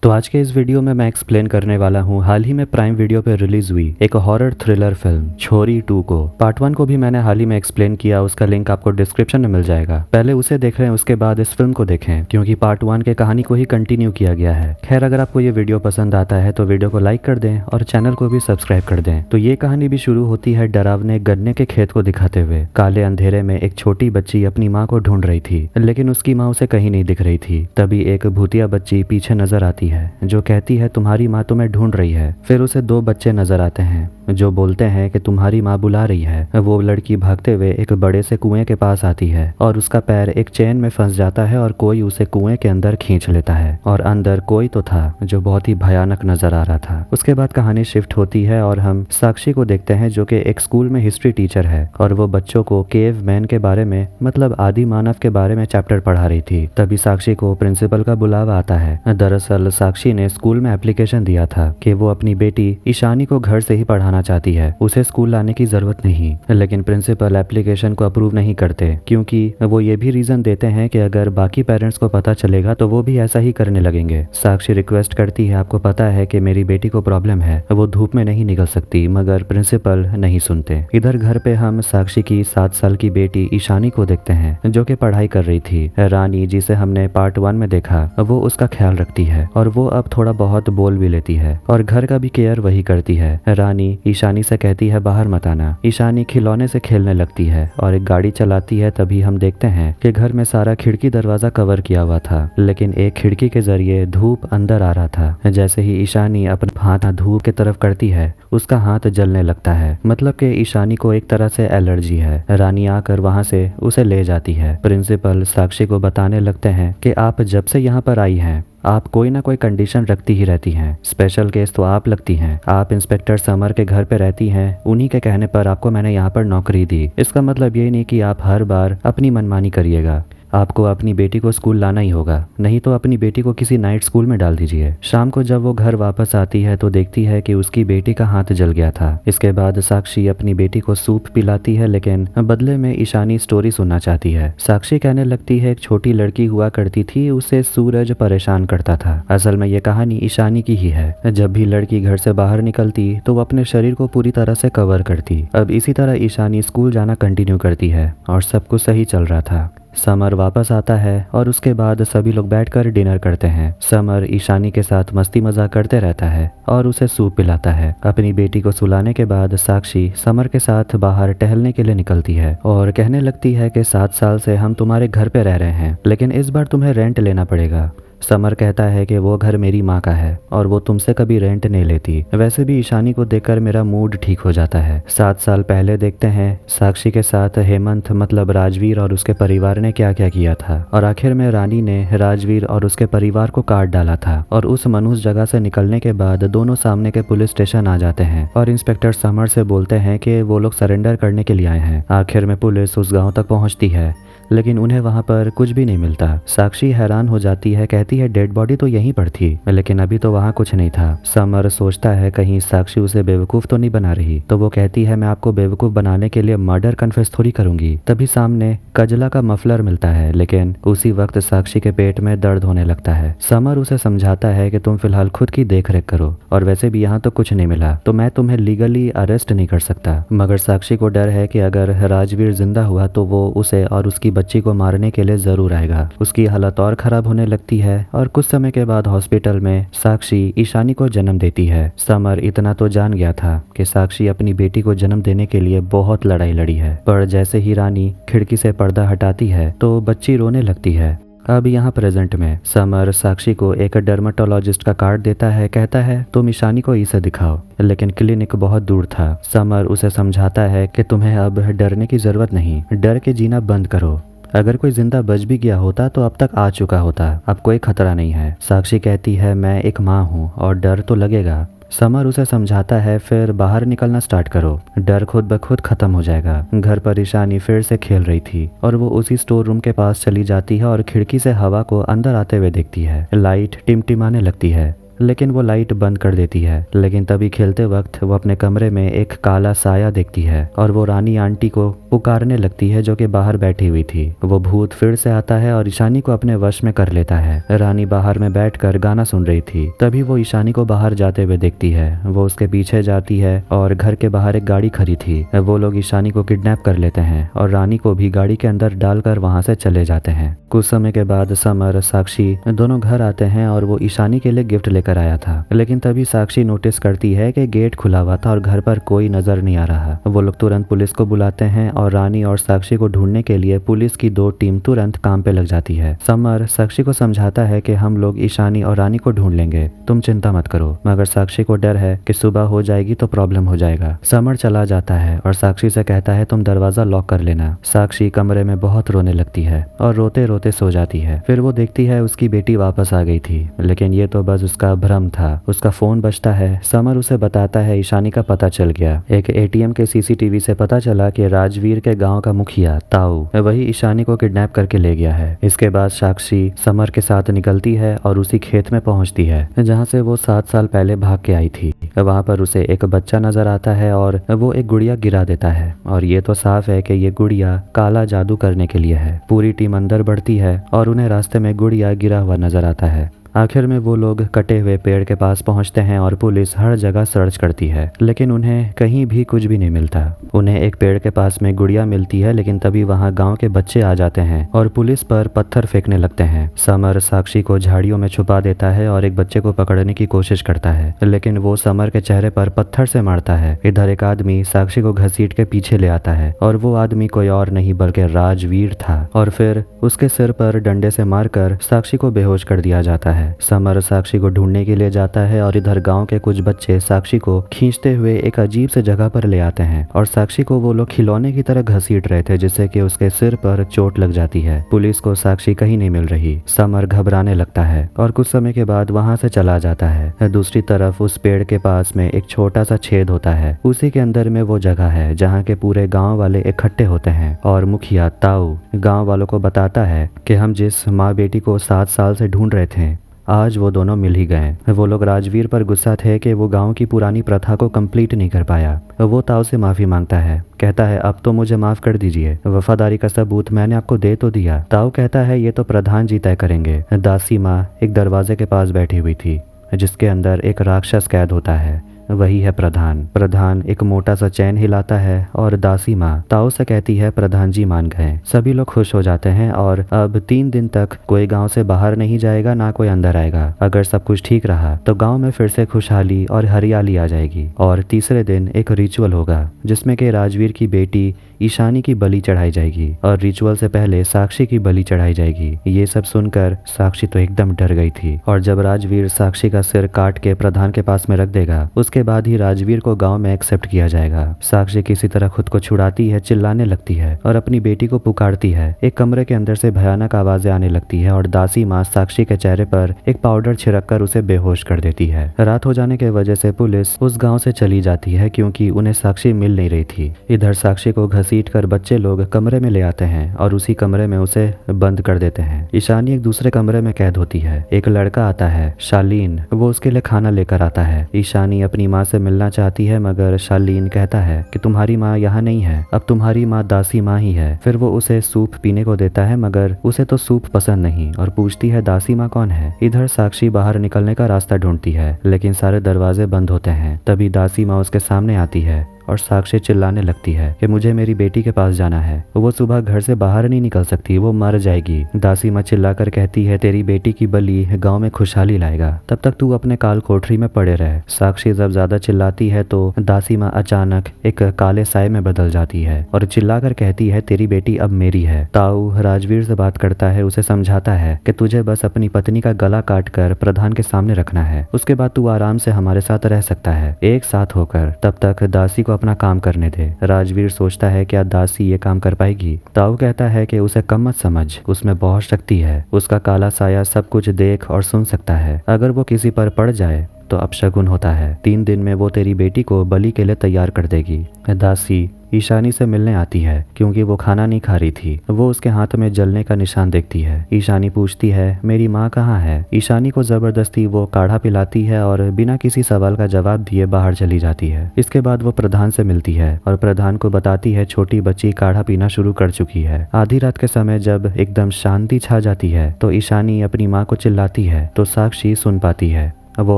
तो आज के इस वीडियो में मैं एक्सप्लेन करने वाला हूँ हाल ही में प्राइम वीडियो पे रिलीज हुई एक हॉरर थ्रिलर फिल्म छोरी 2 को। पार्ट 1 को भी मैंने हाल ही में एक्सप्लेन किया, उसका लिंक आपको डिस्क्रिप्शन में मिल जाएगा। पहले उसे देख रहे हैं, उसके बाद इस फिल्म को देखें, क्योंकि पार्ट 1 के कहानी को ही कंटिन्यू किया गया है। खैर, अगर आपको ये वीडियो पसंद आता है तो वीडियो को लाइक कर दें और चैनल को भी सब्सक्राइब कर दें। तो ये कहानी भी शुरू होती है डरावने गन्ने के खेत को दिखाते हुए। काले अंधेरे में एक छोटी बच्ची अपनी माँ को ढूंढ रही थी, लेकिन उसकी माँ उसे कहीं नहीं दिख रही थी। तभी एक भूतिया बच्ची पीछे नजर आती है जो कहती है तुम्हारी माँ तुम्हें ढूंढ रही है। फिर उसे 2 बच्चे नजर आते हैं जो बोलते हैं कि तुम्हारी माँ बुला रही है। वो लड़की भागते हुए एक बड़े से कुएं के पास आती है और उसका पैर एक चेन में फंस जाता है और कोई उसे कुएं के अंदर खींच लेता है और अंदर कोई तो था जो बहुत ही भयानक नजर आ रहा था। उसके बाद कहानी शिफ्ट होती है और हम साक्षी को देखते हैं जो कि एक स्कूल में हिस्ट्री टीचर है और वो बच्चों को केव मैन के बारे में, मतलब आदि मानव के बारे में चैप्टर पढ़ा रही थी। तभी साक्षी को प्रिंसिपल का बुलावा आता है। दरअसल साक्षी ने स्कूल में एप्लीकेशन दिया था कि वो अपनी बेटी ईशानी को घर से ही पढ़ाना चाहती है, उसे स्कूल लाने की जरूरत नहीं। लेकिन प्रिंसिपल एप्लीकेशन को अप्रूव नहीं करते, क्योंकि वो ये भी रीजन देते हैं कि अगर बाकी पेरेंट्स को पता चलेगा तो वो भी ऐसा ही करने लगेंगे। साक्षी रिक्वेस्ट करती है, आपको पता है कि मेरी बेटी को प्रॉब्लम है, वो धूप में नहीं निकल सकती, मगर प्रिंसिपल नहीं सुनते। इधर घर पे हम साक्षी की 7 साल की बेटी ईशानी को देखते हैं जो कि पढ़ाई कर रही थी। रानी, जिसे हमने पार्ट 1 में देखा, वो उसका ख्याल रखती है और वो अब थोड़ा बहुत बोल भी लेती है और घर का भी केयर वही करती है। रानी ईशानी से कहती है बाहर मत आना। ईशानी खिलौने से खेलने लगती है और एक गाड़ी चलाती है। तभी हम देखते हैं कि घर में सारा खिड़की दरवाजा कवर किया हुआ था, लेकिन एक खिड़की के जरिए धूप अंदर आ रहा था। जैसे ही ईशानी अपना हाथ धूप की तरफ करती है, उसका हाथ जलने लगता है, मतलब कि ईशानी को एक तरह से एलर्जी है। रानी आकर वहां से उसे ले जाती है। प्रिंसिपल साक्षी को बताने लगते हैं कि आप जब से यहाँ पर आई हैं आप कोई ना कोई कंडीशन रखती ही रहती हैं। स्पेशल केस तो आप लगती हैं। आप इंस्पेक्टर समर के घर पे रहती हैं, उन्हीं के कहने पर आपको मैंने यहाँ पर नौकरी दी। इसका मतलब ये नहीं कि आप हर बार अपनी मनमानी करिएगा। आपको अपनी बेटी को स्कूल लाना ही होगा, नहीं तो अपनी बेटी को किसी नाइट स्कूल में डाल दीजिए। शाम को जब वो घर वापस आती है तो देखती है कि उसकी बेटी का हाथ जल गया था। इसके बाद साक्षी अपनी बेटी को सूप पिलाती है, लेकिन बदले में ईशानी स्टोरी सुनना चाहती है। साक्षी कहने लगती है एक छोटी लड़की हुआ करती थी, उसे सूरज परेशान करता था। असल में ये कहानी ईशानी की ही है। जब भी लड़की घर से बाहर निकलती तो वो अपने शरीर को पूरी तरह से कवर करती। अब इसी तरह ईशानी स्कूल जाना कंटिन्यू करती है और सब कुछ सही चल रहा था। समर वापस आता है और उसके बाद सभी लोग बैठकर डिनर करते हैं। समर ईशानी के साथ मस्ती मजाक करते रहता है और उसे सूप पिलाता है। अपनी बेटी को सुलाने के बाद साक्षी समर के साथ बाहर टहलने के लिए निकलती है और कहने लगती है कि 7 साल से हम तुम्हारे घर पे रह रहे हैं, लेकिन इस बार तुम्हें रेंट लेना पड़ेगा। समर कहता है कि वो घर मेरी माँ का है और वो तुमसे कभी रेंट नहीं लेती। वैसे भी ईशानी को देखकर मेरा मूड ठीक हो जाता है। 7 साल पहले देखते हैं साक्षी के साथ हेमंत, मतलब राजवीर और उसके परिवार ने क्या क्या किया था, और आखिर में रानी ने राजवीर और उसके परिवार को काट डाला था। और उस मनुष्य जगह से निकलने के बाद दोनों सामने के पुलिस स्टेशन आ जाते हैं और इंस्पेक्टर समर से बोलते हैं कि वो लोग सरेंडर करने के लिए आए हैं। आखिर में पुलिस उस गाँव तक पहुँचती है, लेकिन उन्हें वहां पर कुछ भी नहीं मिलता। साक्षी हैरान हो जाती है, कहती है डेड बॉडी तो यहीं पर थी, लेकिन अभी तो वहां कुछ नहीं था। समर सोचता है कहीं साक्षी उसे बेवकूफ तो नहीं बना रही, तो वो कहती है मैं आपको बेवकूफ बनाने के लिए मर्डर कन्फेस थोड़ी करूंगी। तभी सामने कजला का मफलर मिलता है, लेकिन उसी वक्त साक्षी के पेट में दर्द होने लगता है। समर उसे समझाता है कि तुम फिलहाल खुद की देख रेख करो, और वैसे भी यहाँ तो कुछ नहीं मिला तो मैं तुम्हें लीगली अरेस्ट नहीं कर सकता। मगर साक्षी को डर है कि अगर राजवीर जिंदा हुआ तो वो उसे और उसकी बच्ची को मारने के लिए जरूर आएगा। उसकी हालत और खराब होने लगती है और कुछ समय के बाद हॉस्पिटल में साक्षी ईशानी को जन्म देती है। समर इतना तो जान गया था कि साक्षी अपनी बेटी को जन्म देने के लिए बहुत लड़ाई लड़ी है, पर जैसे ही रानी खिड़की से पर्दा हटाती है तो बच्ची रोने लगती है। अब यहाँ प्रेजेंट में समर साक्षी को एक डर्मेटोलॉजिस्ट का कार्ड देता है, कहता है तुम ईशानी को इसे दिखाओ, लेकिन क्लिनिक बहुत दूर था। समर उसे समझाता है कि तुम्हें अब डरने की जरूरत नहीं, डर के जीना बंद करो। अगर कोई जिंदा बच भी गया होता तो अब तक आ चुका होता, अब कोई खतरा नहीं है। साक्षी कहती है मैं एक माँ हूँ और डर तो लगेगा। समर उसे समझाता है फिर बाहर निकलना स्टार्ट करो, डर खुद ब खुद खत्म हो जाएगा। घर पर ईशानी फिर से खेल रही थी और वो उसी स्टोर रूम के पास चली जाती है और खिड़की से हवा को अंदर आते हुए देखती है। लाइट टिमटिमाने लगती है लेकिन वो लाइट बंद कर देती है। लेकिन तभी खेलते वक्त वो अपने कमरे में एक काला साया देखती है और वो रानी आंटी को पुकारने लगती है जो कि बाहर बैठी हुई थी। वो भूत फिर से आता है और ईशानी को अपने वश में कर लेता है। रानी बाहर में बैठकर गाना सुन रही थी। तभी वो ईशानी को बाहर जाते हुए देखती है। वो उसके पीछे जाती है और घर के बाहर एक गाड़ी खड़ी थी। वो लोग ईशानी को किडनैप कर लेते हैं और रानी को भी गाड़ी के अंदर डालकर वहां से चले जाते हैं। कुछ समय के बाद समर साक्षी दोनों घर आते हैं और वो ईशानी के लिए गिफ्ट लेकर आया था। लेकिन तभी साक्षी नोटिस करती है कि गेट खुला हुआ था और घर पर कोई नजर नहीं आ रहा। वो लोग तुरंत पुलिस को बुलाते हैं और रानी और साक्षी को ढूंढने के लिए पुलिस की 2 टीम तुरंत काम पे लग जाती है। समर साक्षी को समझाता है कि हम लोग ईशानी और रानी को ढूंढ लेंगे, तुम चिंता मत करो। मगर साक्षी को डर है कि सुबह हो जाएगी तो प्रॉब्लम हो जाएगा। समर चला जाता है और साक्षी से कहता है तुम दरवाजा लॉक कर लेना। साक्षी कमरे में बहुत रोने लगती है और रोते रोते सो जाती है। फिर वो देखती है उसकी बेटी वापस आ गई थी, लेकिन ये तो बस उसका भ्रम था। उसका फोन बजता है। समर उसे बताता है ईशानी का पता चल गया। एक एटीएम के सीसीटीवी से पता चला कि राजवीर के गांव का मुखिया ताऊ वही ईशानी को किडनैप करके ले गया है। इसके बाद साक्षी समर के साथ निकलती है और उसी खेत में पहुंचती है जहां से वो 7 साल पहले भाग के आई थी। वहां पर उसे एक बच्चा नजर आता है और वो एक गुड़िया गिरा देता है और ये तो साफ है कि ये गुड़िया काला जादू करने के लिए है। पूरी टीम अंदर बढ़ती है और उन्हें रास्ते में गुड़िया गिरा हुआ नजर आता है। आखिर में वो लोग कटे हुए पेड़ के पास पहुंचते हैं और पुलिस हर जगह सर्च करती है, लेकिन उन्हें कहीं भी कुछ भी नहीं मिलता। उन्हें एक पेड़ के पास में गुड़िया मिलती है, लेकिन तभी वहां गांव के बच्चे आ जाते हैं और पुलिस पर पत्थर फेंकने लगते हैं। समर साक्षी को झाड़ियों में छुपा देता है और एक बच्चे को पकड़ने की कोशिश करता है, लेकिन वो समर के चेहरे पर पत्थर से मारता है। इधर एक आदमी साक्षी को घसीट के पीछे ले आता है और वो आदमी कोई और नहीं बल्कि राजवीर था और फिर उसके सिर पर डंडे से मारकर साक्षी को बेहोश कर दिया जाता है। समर साक्षी को ढूंढने के लिए जाता है और इधर गांव के कुछ बच्चे साक्षी को खींचते हुए एक अजीब से जगह पर ले आते हैं और साक्षी को वो लोग खिलौने की तरह घसीट रहे थे, जिससे कि उसके सिर पर चोट लग जाती है। पुलिस को साक्षी कहीं नहीं मिल रही। समर घबराने लगता है और कुछ समय के बाद वहां से चला जाता है। दूसरी तरफ उस पेड़ के पास में एक छोटा सा छेद होता है। उसी के अंदर में वो जगह है जहाँ के पूरे गाँव वाले इकट्ठे होते हैं और मुखिया ताऊ गाँव वालों को बताता है कि हम जिस माँ बेटी को 7 साल से ढूंढ रहे थे आज वो दोनों मिल ही गए। वो लोग राजवीर पर गुस्सा थे कि वो गांव की पुरानी प्रथा को कंप्लीट नहीं कर पाया। वो ताऊ से माफी मांगता है, कहता है अब तो मुझे माफ कर दीजिए, वफादारी का सबूत मैंने आपको दे तो दिया। ताऊ कहता है ये तो प्रधान जी तय करेंगे। दासी माँ एक दरवाजे के पास बैठी हुई थी जिसके अंदर एक राक्षस कैद होता है, वही है प्रधान। प्रधान एक मोटा सा चैन हिलाता है और दासी माँ ताऊ से कहती है प्रधान जी मान गए। सभी लोग खुश हो जाते हैं और अब 3 दिन तक कोई गांव से बाहर नहीं जाएगा, ना कोई अंदर आएगा। अगर सब कुछ ठीक रहा तो गांव में फिर से खुशहाली और हरियाली आ जाएगी। और तीसरे दिन एक रिचुअल होगा जिसमें कि राजवीर की बेटी ईशानी की बलि चढ़ाई जाएगी और रिचुअल से पहले साक्षी की बलि चढ़ाई जाएगी। ये सब सुनकर साक्षी तो एकदम डर गई थी और जब राजवीर साक्षी का सिर काट के प्रधान के पास में रख देगा उसके बाद ही राजवीर को गांव में एक्सेप्ट किया जाएगा। साक्षी किसी तरह खुद को छुड़ाती है, चिल्लाने लगती है और अपनी बेटी को पुकारती है। एक कमरे के अंदर से भयानक आवाजें आने लगती है और दासी माँ साक्षी के चेहरे पर एक पाउडर छिड़क कर उसे बेहोश कर देती है। रात हो जाने के वजह से पुलिस उस गाँव से चली जाती है क्योंकि उन्हें साक्षी मिल नहीं रही थी। इधर साक्षी को घसीट कर बच्चे लोग कमरे में ले आते हैं और उसी कमरे में उसे बंद कर देते हैं। ईशानी एक दूसरे कमरे में कैद होती है। एक लड़का आता है शालीन, वो उसके लिए खाना लेकर आता है। ईशानी अपनी माँ से मिलना चाहती है मगर शालीन कहता है कि तुम्हारी माँ यहाँ नहीं है, अब तुम्हारी माँ दासी माँ ही है। फिर वो उसे सूप पीने को देता है मगर उसे तो सूप पसंद नहीं और पूछती है दासी माँ कौन है। इधर साक्षी बाहर निकलने का रास्ता ढूंढती है लेकिन सारे दरवाजे बंद होते हैं। तभी दासी माँ उसके सामने आती है और साक्षी चिल्लाने लगती है कि मुझे मेरी बेटी के पास जाना है, वो सुबह घर से बाहर नहीं निकल सकती, वो मर जाएगी। दासी माँ चिल्लाकर कहती है तेरी बेटी की बलि गांव में खुशहाली लाएगा, तब तक तू अपने काल कोठरी में पड़े रहे। साक्षी जब ज्यादा चिल्लाती है तो दासी माँ अचानक एक काले साए में बदल जाती है और चिल्लाकर कहती है तेरी बेटी अब मेरी है। ताऊ राजवीर से बात करता है, उसे समझाता है कि तुझे बस अपनी पत्नी का गला काट कर प्रधान के सामने रखना है, उसके बाद तू आराम से हमारे साथ रह सकता है एक साथ होकर। तब तक दासी को अपना काम करने दे। राजवीर सोचता है क्या दासी ये काम कर पाएगी। ताऊ कहता है कि उसे कम मत समझ, उसमें बहुत शक्ति है, उसका काला साया सब कुछ देख और सुन सकता है, अगर वो किसी पर पड़ जाए तो अपशगुन होता है। 3 दिन में वो तेरी बेटी को बलि के लिए तैयार कर देगी। दासी ईशानी से मिलने आती है क्योंकि वो खाना नहीं खा रही थी। वो उसके हाथ में जलने का निशान देखती है। ईशानी पूछती है मेरी माँ कहाँ है। ईशानी को जबरदस्ती वो काढ़ा पिलाती है और बिना किसी सवाल का जवाब दिए बाहर चली जाती है। इसके बाद वो प्रधान से मिलती है और प्रधान को बताती है छोटी बच्ची काढ़ा पीना शुरू कर चुकी है। आधी रात के समय जब एकदम शांति छा जाती है तो ईशानी अपनी माँ को चिल्लाती है तो साक्षी सुन पाती है। वो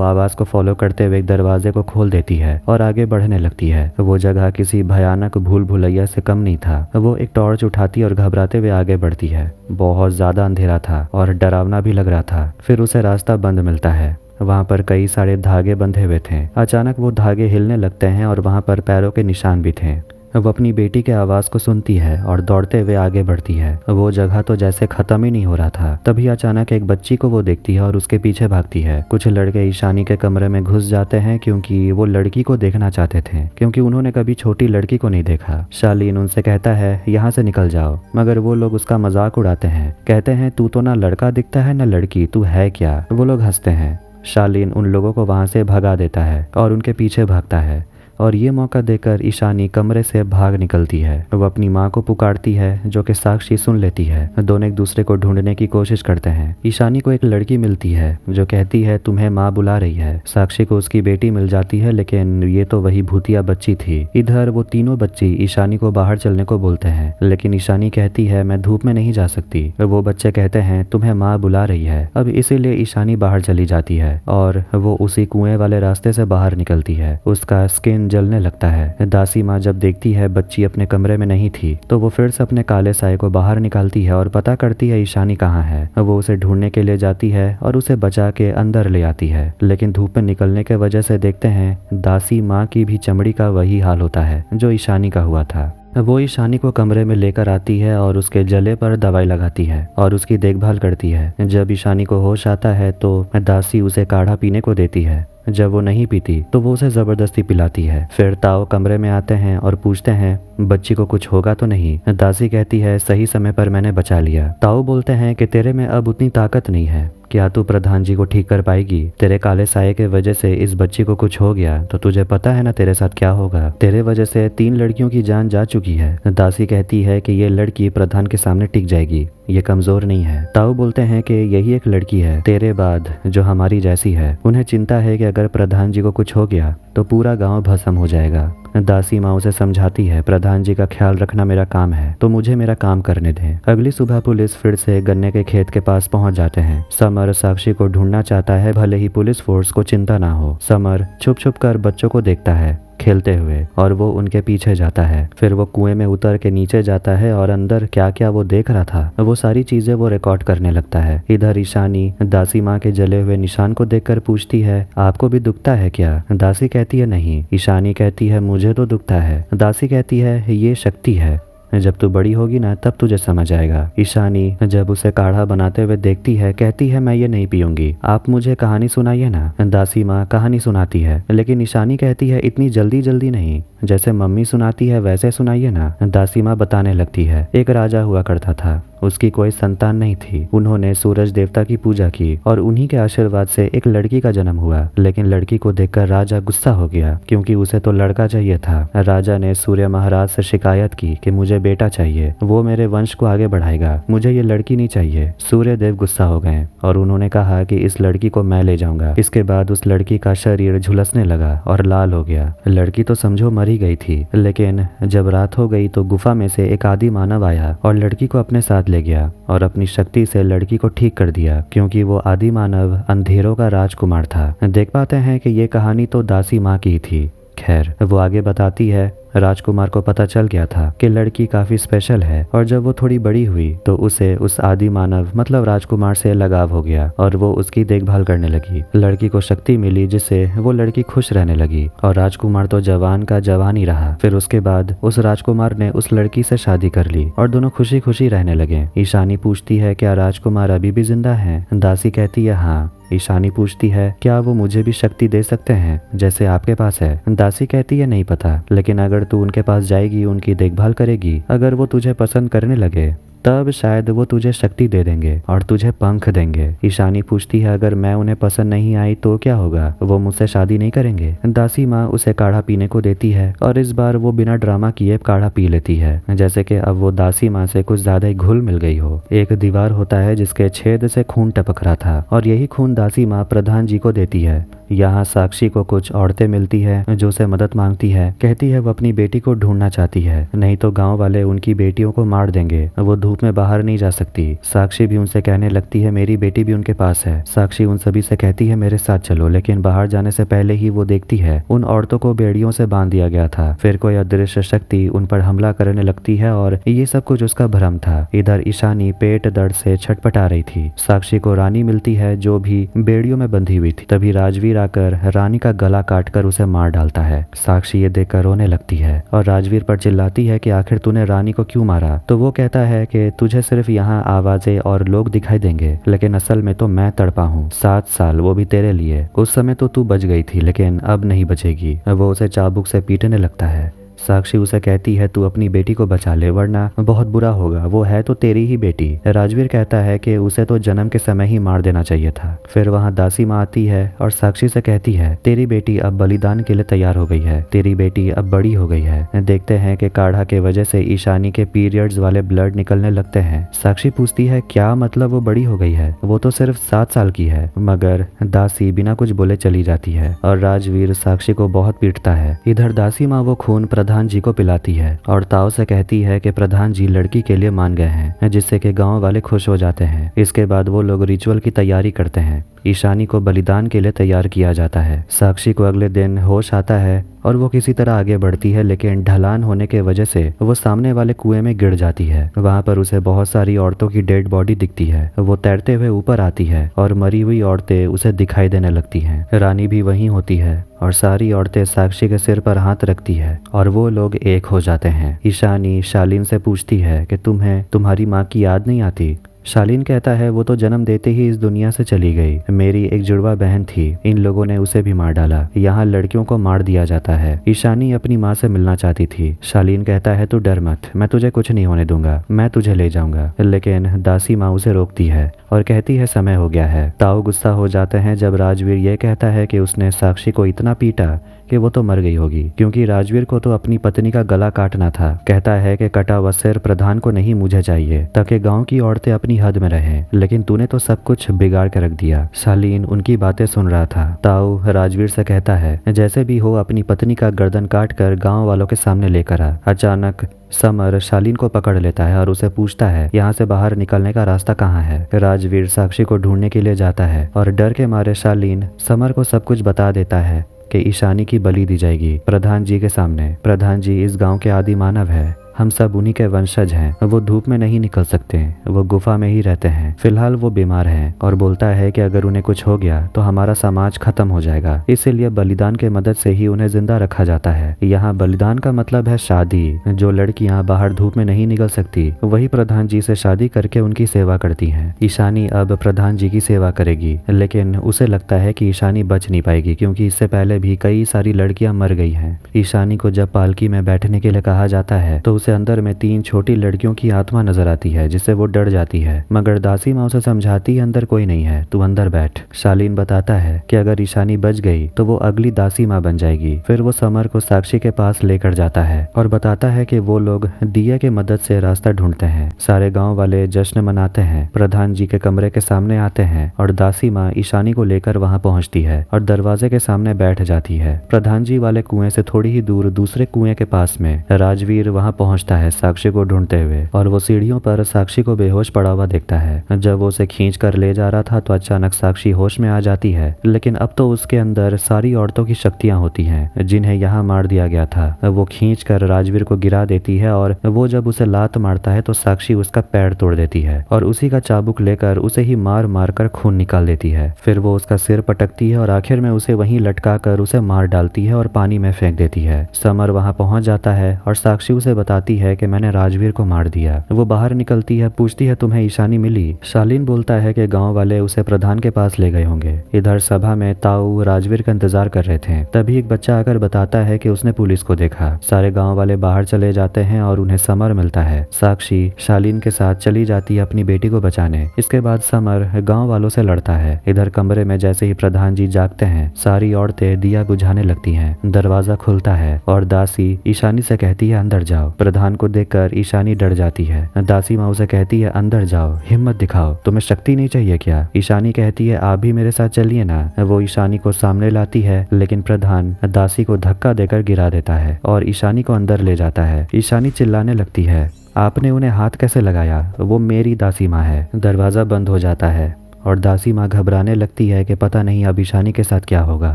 आवाज को फॉलो करते हुए एक दरवाजे को खोल देती है और आगे बढ़ने लगती है। वो जगह किसी भयानक भूल भुलैया से कम नहीं था। वो एक टॉर्च उठाती और घबराते हुए आगे बढ़ती है। बहुत ज्यादा अंधेरा था और डरावना भी लग रहा था। फिर उसे रास्ता बंद मिलता है। वहाँ पर कई सारे धागे बंधे हुए थे। अचानक वो धागे हिलने लगते हैं और वहाँ पर पैरों के निशान भी थे। वो अपनी बेटी के आवाज़ को सुनती है और दौड़ते हुए आगे बढ़ती है। वो जगह तो जैसे खत्म ही नहीं हो रहा था। तभी अचानक एक बच्ची को वो देखती है और उसके पीछे भागती है। कुछ लड़के ईशानी के कमरे में घुस जाते हैं क्योंकि वो लड़की को देखना चाहते थे, क्योंकि उन्होंने कभी छोटी लड़की को नहीं देखा। शालीन उनसे कहता है यहाँ से निकल जाओ, मगर वो लोग उसका मजाक उड़ाते हैं। कहते हैं तू तो ना लड़का दिखता है ना लड़की, तू है क्या। वो लोग हंसते हैं। शालीन उन लोगों को वहां से भगा देता है और उनके पीछे भागता है और ये मौका देकर ईशानी कमरे से भाग निकलती है। वो अपनी माँ को पुकारती है जो कि साक्षी सुन लेती है। दोनों एक दूसरे को ढूंढने की कोशिश करते हैं। ईशानी को एक लड़की मिलती है जो कहती है तुम्हें माँ बुला रही है। साक्षी को उसकी बेटी मिल जाती है, लेकिन ये तो वही भूतिया बच्ची थी। इधर वो तीनों बच्चे ईशानी को बाहर चलने को बोलते हैं, लेकिन ईशानी कहती है मैं धूप में नहीं जा सकती। वो बच्चे कहते हैं तुम्हें माँ बुला रही है। अब इसीलिए ईशानी बाहर चली जाती है और वो उसी कुएं वाले रास्ते से बाहर निकलती है। उसका स्किन जलने लगता है। दासी माँ जब देखती है बच्ची अपने कमरे में नहीं थी तो वो फिर से अपने काले साए को बाहर निकालती है और पता करती है ईशानी कहाँ है। वो उसे ढूंढने के लिए जाती है और उसे बचा के अंदर ले आती है, लेकिन धूप में निकलने के वजह से देखते हैं दासी माँ की भी चमड़ी का वही हाल होता है जो ईशानी का हुआ था। वो ईशानी को कमरे में लेकर आती है और उसके जले पर दवाई लगाती है और उसकी देखभाल करती है। जब ईशानी को होश आता है तो दासी उसे काढ़ा पीने को देती है। जब वो नहीं पीती तो वो उसे जबरदस्ती पिलाती है। फिर ताओ कमरे में आते हैं और पूछते हैं बच्ची को कुछ होगा तो नहीं। दासी कहती है सही समय पर मैंने बचा लिया। ताओ बोलते हैं कि तेरे में अब उतनी ताकत नहीं है, क्या तू प्रधान जी को ठीक कर पाएगी। तेरे काले साये के वजह से इस बच्ची को कुछ हो गया तो तुझे पता है ना तेरे साथ क्या होगा। तेरे वजह से 3 लड़कियों की जान जा चुकी है। दासी कहती है कि ये लड़की प्रधान के सामने टिक जाएगी, ये कमजोर नहीं है। ताऊ बोलते हैं कि यही एक लड़की है तेरे बाद जो हमारी जैसी है। उन्हें चिंता है कि अगर प्रधान जी को कुछ हो गया तो पूरा गांव भस्म हो जाएगा। दासी माँ उसे समझाती है प्रधान जी का ख्याल रखना मेरा काम है, तो मुझे मेरा काम करने दें। अगली सुबह पुलिस फिर से गन्ने के खेत के पास पहुंच जाते हैं। समर साक्षी को ढूंढना चाहता है, भले ही पुलिस फोर्स को चिंता ना हो। समर छुप छुप कर बच्चों को देखता है खेलते हुए और वो उनके पीछे जाता है। फिर वो कुएं में उतर के नीचे जाता है और अंदर क्या क्या वो देख रहा था वो सारी चीजें वो रिकॉर्ड करने लगता है। इधर ईशानी दासी माँ के जले हुए निशान को देखकर पूछती है आपको भी दुखता है क्या। दासी कहती है नहीं। ईशानी कहती है मुझे तो दुखता है। दासी कहती है ये शक्ति है, जब तू बड़ी होगी ना तब तुझे समझ आएगा। ईशानी जब उसे काढ़ा बनाते हुए देखती है कहती है मैं ये नहीं पीऊंगी, आप मुझे कहानी सुनाइए ना। दासी माँ कहानी सुनाती है, लेकिन ईशानी कहती है इतनी जल्दी जल्दी नहीं, जैसे मम्मी सुनाती है वैसे सुनाइए ना। दासी माँ बताने लगती है एक राजा हुआ करता था, उसकी कोई संतान नहीं थी। उन्होंने सूरज देवता की पूजा की और उन्हीं के आशीर्वाद से एक लड़की का जन्म हुआ, लेकिन लड़की को देखकर राजा गुस्सा हो गया क्योंकि उसे तो लड़का चाहिए था। राजा ने सूर्य महाराज से शिकायत की कि मुझे बेटा चाहिए, वो मेरे वंश को आगे बढ़ाएगा, मुझे ये लड़की नहीं चाहिए। सूर्य देव गुस्सा हो गए और उन्होंने कहा कि इस लड़की को मैं ले जाऊंगा। इसके बाद उस लड़की का शरीर झुलसने लगा और लाल हो गया। लड़की तो समझो मर ही गई थी, लेकिन जब रात हो गई तो गुफा में से एक आदि मानव आया और लड़की को अपने साथ ले गया और अपनी शक्ति से लड़की को ठीक कर दिया, क्योंकि वो आदि मानव अंधेरों का राजकुमार था। देख पाते हैं कि ये कहानी तो दासी माँ की थी। खैर वो आगे बताती है राजकुमार को पता चल गया था कि लड़की काफी स्पेशल है और जब वो थोड़ी बड़ी हुई तो उसे उस आदि मानव मतलब राजकुमार से लगाव हो गया और वो उसकी देखभाल करने लगी। लड़की को शक्ति मिली जिससे वो लड़की खुश रहने लगी और राजकुमार तो जवान का जवान ही रहा। फिर उसके बाद उस राजकुमार ने उस लड़की से शादी कर ली और दोनों खुशी खुशी रहने लगे। ईशानी पूछती है क्या राजकुमार अभी भी जिंदा है। दासी कहती है हाँ। ईशानी पूछती है क्या वो मुझे भी शक्ति दे सकते हैं जैसे आपके पास है। दासी कहती है नहीं पता, लेकिन अगर तू उनके पास जाएगी उनकी देखभाल करेगी, अगर वो तुझे पसंद करने लगे तब शायद वो तुझे शक्ति दे देंगे और तुझे पंख देंगे। ईशानी पूछती है अगर मैं उन्हें पसंद नहीं आई तो क्या होगा, वो मुझसे शादी नहीं करेंगे। दासी माँ उसे काढ़ा पीने को देती है और इस बार वो बिना ड्रामा किए काढ़ा पी लेती है, जैसे कि अब वो दासी माँ से कुछ ज्यादा ही घुल मिल गई हो। एक दीवार होता है जिसके छेद से खून टपक रहा था और यही खून दासी माँ प्रधान जी को देती है। यहाँ साक्षी को कुछ औरतें मिलती है जो उसे मदद मांगती है, कहती है वो अपनी बेटी को ढूंढना चाहती है, नहीं तो गांव वाले उनकी बेटियों को मार देंगे, वो धूप में बाहर नहीं जा सकती। साक्षी भी उनसे कहने लगती है मेरी बेटी भी उनके पास है। साक्षी उन सभी से कहती है मेरे साथ चलो, लेकिन बाहर जाने से पहले ही वो देखती है उन औरतों को बेड़ियों से बांध दिया गया था। फिर कोई अदृश्य शक्ति उन पर हमला करने लगती है और ये सब कुछ उसका भ्रम था। इधर ईशानी पेट दर्द से छटपटा रही थी। साक्षी को रानी मिलती है जो भी बेड़ियों में बंधी हुई थी। तभी राजवीर आकर रानी का गला काटकर उसे मार डालता है। साक्षी ये देखकर रोने लगती है और राजवीर पर चिल्लाती है कि आखिर तूने रानी को क्यों मारा। तो वो कहता है कि तुझे सिर्फ यहाँ आवाजें और लोग दिखाई देंगे, लेकिन असल में तो मैं तड़पा हूँ 7 साल, वो भी तेरे लिए। उस समय तो तू बच गई थी लेकिन अब नहीं बचेगी। वो उसे चाबुक से पीटने लगता है। साक्षी उसे कहती है तू अपनी बेटी को बचा ले वरना बहुत बुरा होगा, वो है तो तेरी ही बेटी। राजवीर कहता है कि उसे तो जन्म के समय ही मार देना चाहिए था। फिर वहाँ दासी माँ आती है और साक्षी से कहती है तेरी बेटी अब बलिदान के लिए तैयार हो गई है, तेरी बेटी अब बड़ी हो गई है। देखते हैं कि काढ़ा के वजह से ईशानी के पीरियड्स वाले ब्लड निकलने लगते हैं। साक्षी पूछती है क्या मतलब वो बड़ी हो गई है, वो तो सिर्फ 7 साल की है। मगर दासी बिना कुछ बोले चली जाती है और राजवीर साक्षी को बहुत पीटता है। इधर दासी माँ वो खून प्रधान जी को पिलाती है और ताऊ से कहती है कि प्रधान जी लड़की के लिए मान गए हैं, जिससे कि गांव वाले खुश हो जाते हैं। इसके बाद वो लोग रिचुअल की तैयारी करते हैं। ईशानी को बलिदान के लिए तैयार किया जाता है। साक्षी को अगले दिन होश आता है और वो किसी तरह आगे बढ़ती है, लेकिन ढलान होने के वजह से वो सामने वाले कुएं में गिर जाती है। वहाँ पर उसे बहुत सारी औरतों की डेड बॉडी दिखती है। वो तैरते हुए ऊपर आती है और मरी हुई औरतें उसे दिखाई देने लगती हैं। रानी भी वहीं होती है और सारी औरतें साक्षी के सिर पर हाथ रखती है और वो लोग एक हो जाते हैं। ईशानी शालीन से पूछती है कि तुम्हें तुम्हारी माँ की याद नहीं आती। शालीन कहता है वो तो जन्म देते ही इस दुनिया से चली गई, मेरी एक जुड़वा बहन थी, इन लोगों ने उसे भी मार डाला, यहाँ लड़कियों को मार दिया जाता है। ईशानी अपनी माँ से मिलना चाहती थी। शालीन कहता है तू डर मत, मैं तुझे कुछ नहीं होने दूंगा, मैं तुझे ले जाऊंगा। लेकिन दासी माँ उसे रोकती है और कहती है समय हो गया है। ताऊ गुस्सा हो जाते हैं जब राजवीर ये कहता है कि उसने साक्षी को इतना पीटा कि वो तो मर गई होगी, क्योंकि राजवीर को तो अपनी पत्नी का गला काटना था। कहता है कि कटा हुआ सिर प्रधान को नहीं मुझे चाहिए, ताकि गांव की औरतें अपनी हद में रहें, लेकिन तूने तो सब कुछ बिगाड़ के रख दिया। शालीन उनकी बातें सुन रहा था। ताऊ राजवीर से कहता है जैसे भी हो अपनी पत्नी का गर्दन काट कर गाँव वालों के सामने लेकर आ। अचानक समर शालीन को पकड़ लेता है और उसे पूछता है यहाँ से बाहर निकलने का रास्ता कहाँ है। राजवीर साक्षी को ढूंढने के लिए जाता है और डर के मारे शालीन समर को सब कुछ बता देता है कि ईशानी की बलि दी जाएगी प्रधान जी के सामने। प्रधान जी इस गांव के आदि मानव है, हम सब उन्हीं के वंशज हैं। वो धूप में नहीं निकल सकते, वो गुफा में ही रहते हैं। फिलहाल वो बीमार हैं और बोलता है कि अगर उन्हें कुछ हो गया तो हमारा समाज खत्म हो जाएगा, इसीलिए बलिदान के मदद से ही उन्हें जिंदा रखा जाता है। यहाँ बलिदान का मतलब है शादी। जो लड़कियाँ बाहर धूप में नहीं निकल सकती वही प्रधान जी से शादी करके उनकी सेवा करती हैं। ईशानी अब प्रधान जी की सेवा करेगी, लेकिन उसे लगता है कि ईशानी बच नहीं पाएगी, क्योंकि इससे पहले भी कई सारी लड़कियां मर गई हैं। ईशानी को जब पालकी में बैठने के लिए कहा जाता है तो अंदर में 3 छोटी लड़कियों की आत्मा नजर आती है, जिससे वो डर जाती है। मगर दासी माँ उसे समझाती है अंदर कोई नहीं है, तू अंदर बैठ। शालीन बताता है कि अगर ईशानी बच गई तो वो अगली दासी माँ बन जाएगी। फिर वो समर को साक्षी के पास लेकर जाता है और बताता है कि वो लोग दिया के मदद से रास्ता ढूंढते हैं। सारे गाँव वाले जश्न मनाते हैं। प्रधान जी के कमरे के सामने आते हैं और दासी माँ ईशानी को लेकर वहाँ पहुँचती है और दरवाजे के सामने बैठ जाती है। प्रधान जी वाले कुएं से थोड़ी ही दूर दूसरे कुएं के पास में राजवीर वहाँ पहुँचता है साक्षी को ढूंढते हुए, और वो सीढ़ियों पर साक्षी को बेहोश पड़ा हुआ देखता है। जब वो उसे खींच कर ले जा रहा था तो अचानक साक्षी होश में आ जाती है, लेकिन अब तो उसके अंदर सारी औरतों की शक्तियां होती हैं जिन्हें यहाँ मार दिया गया था। वो खींच कर राजवीर को गिरा देती है और वो जब उसे लात मारता है तो साक्षी उसका पैर तोड़ देती है और उसी का चाबुक लेकर उसे ही मार मार कर खून निकाल देती है। फिर वो उसका सिर पटकती है और आखिर में उसे वहीं लटका कर उसे मार डालती है और पानी में फेंक देती है। समर वहाँ पहुँच जाता है और साक्षी उसे बताती बताती है कि मैंने राजवीर को मार दिया। वो बाहर निकलती है, पूछती है तुम्हें ईशानी मिली? शालीन बोलता है कि गांव वाले उसे प्रधान के पास ले गए होंगे। इधर सभा में ताऊ राजवीर का इंतजार कर रहे थे। तभी एक बच्चा आकर बताता है कि उसने पुलिस को देखा। सारे गांव वाले बाहर चले जाते हैं और उन्हें समर मिलता है। साक्षी शालीन के साथ चली जाती है अपनी बेटी को बचाने। इसके बाद समर गांव वालों से लड़ता है। इधर कमरे में जैसे ही प्रधान जी जागते हैं, सारी औरतें दिया बुझाने लगती हैं। दरवाजा खुलता है और दासी ईशानी से कहती है अंदर जाओ। प्रधान को देखकर ईशानी डर जाती है। दासी माँ उसे कहती है अंदर जाओ, हिम्मत दिखाओ, तुम्हें शक्ति नहीं चाहिए क्या? ईशानी कहती है आप भी मेरे साथ चलिए ना। वो ईशानी को सामने लाती है, लेकिन प्रधान दासी को धक्का देकर गिरा देता है और ईशानी को अंदर ले जाता है। ईशानी चिल्लाने लगती है आपने उन्हें हाथ कैसे लगाया? वो मेरी दासी माँ है। दरवाजा बंद हो जाता है और दासी माँ घबराने लगती है कि पता नहीं अब ईशानी के साथ क्या होगा।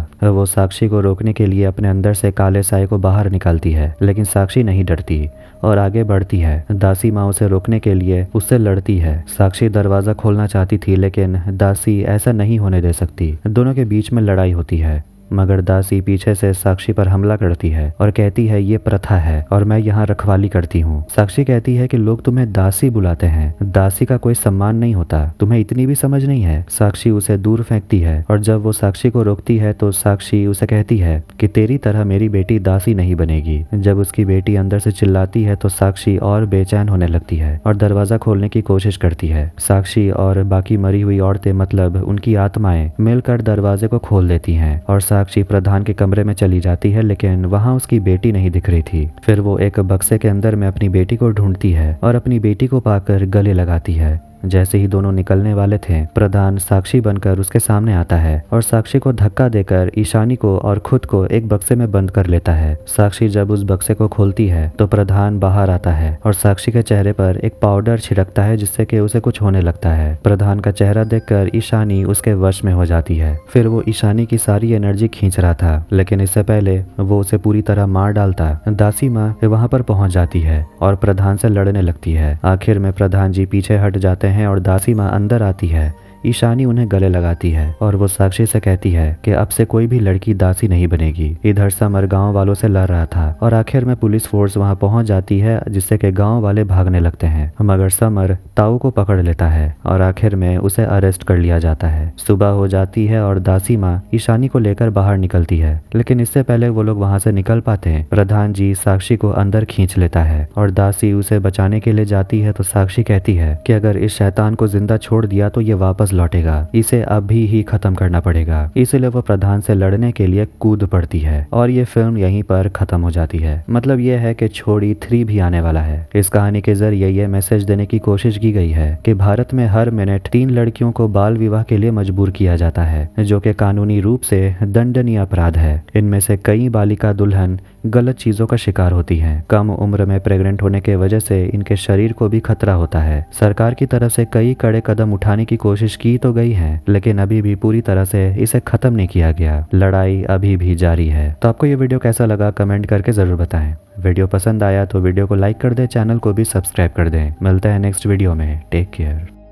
वो साक्षी को रोकने के लिए अपने अंदर से काले साए को बाहर निकालती है, लेकिन साक्षी नहीं डरती और आगे बढ़ती है। दासी माँ उसे रोकने के लिए उससे लड़ती है। साक्षी दरवाजा खोलना चाहती थी, लेकिन दासी ऐसा नहीं होने दे सकती। दोनों के बीच में लड़ाई होती है, मगर दासी पीछे से साक्षी पर हमला करती है और कहती है ये प्रथा है और मैं यहाँ रखवाली करती हूँ। साक्षी कहती है कि लोग तुम्हें दासी बुलाते हैं, दासी का कोई सम्मान नहीं होता, तुम्हें इतनी भी समझ नहीं है। साक्षी उसे दूर फेंकती है और जब वो साक्षी को रोकती है तो साक्षी उसे कहती है कि तेरी तरह मेरी बेटी दासी नहीं बनेगी। जब उसकी बेटी अंदर से चिल्लाती है तो साक्षी और बेचैन होने लगती है और दरवाजा खोलने की कोशिश करती है। साक्षी और बाकी मरी हुई औरतें, मतलब उनकी आत्माएं, मिलकर दरवाजे को खोल देती हैं और साक्षी प्रधान के कमरे में चली जाती है, लेकिन वहां उसकी बेटी नहीं दिख रही थी। फिर वो एक बक्से के अंदर में अपनी बेटी को ढूंढती है और अपनी बेटी को पाकर गले लगाती है। जैसे ही दोनों निकलने वाले थे, प्रधान साक्षी बनकर उसके सामने आता है और साक्षी को धक्का देकर ईशानी को और खुद को एक बक्से में बंद कर लेता है। साक्षी जब उस बक्से को खोलती है तो प्रधान बाहर आता है और साक्षी के चेहरे पर एक पाउडर छिड़कता है, जिससे कि उसे कुछ होने लगता है। प्रधान का चेहरा देखकर ईशानी उसके वश में हो जाती है। फिर वो ईशानी की सारी एनर्जी खींच रहा था, लेकिन इससे पहले वो उसे पूरी तरह मार डालता। दासी माँ वहां पर पहुंच जाती है और प्रधान से लड़ने लगती है। आखिर में प्रधान जी पीछे हट जाते हैं और दासी माँ अंदर आती है। ईशानी उन्हें गले लगाती है और वो साक्षी से कहती है कि अब से कोई भी लड़की दासी नहीं बनेगी। इधर समर गांव वालों से लड़ रहा था और आखिर में पुलिस फोर्स वहां पहुंच जाती है, जिससे कि गांव वाले भागने लगते हैं, मगर समर ताऊ को पकड़ लेता है और आखिर में उसे अरेस्ट कर लिया जाता है। सुबह हो जाती है और दासी माँ ईशानी को लेकर बाहर निकलती है, लेकिन इससे पहले वो लोग वहां से निकल पाते हैं, प्रधान जी साक्षी को अंदर खींच लेता है और दासी उसे बचाने के लिए जाती है तो साक्षी कहती है कि अगर इस शैतान को जिंदा छोड़ दिया तो ये वापस लौटेगा, इसे अभी ही खत्म करना पड़ेगा। इसलिए वो प्रधान से लड़ने के लिए कूद पड़ती है और ये फिल्म यहीं पर खत्म हो जाती है। मतलब ये है कि छोड़ी 3 भी आने वाला है। इस कहानी के जरिए ये मैसेज देने की कोशिश की गई है कि भारत में हर मिनट 3 लड़कियों को बाल विवाह के लिए मजबूर किया जाता है, जो कि कानूनी रूप से दंडनीय अपराध है। इनमें से कई बालिका दुल्हन गलत चीजों का शिकार होती हैं। कम उम्र में प्रेग्नेंट होने के वजह से इनके शरीर को भी खतरा होता है। सरकार की तरफ से कई कड़े कदम उठाने की कोशिश की तो गई है, लेकिन अभी भी पूरी तरह से इसे खत्म नहीं किया गया। लड़ाई अभी भी जारी है। तो आपको ये वीडियो कैसा लगा कमेंट करके जरूर बताएं। वीडियो पसंद आया तो वीडियो को लाइक कर दें, चैनल को भी सब्सक्राइब कर दें। मिलते हैं नेक्स्ट वीडियो में। Take care.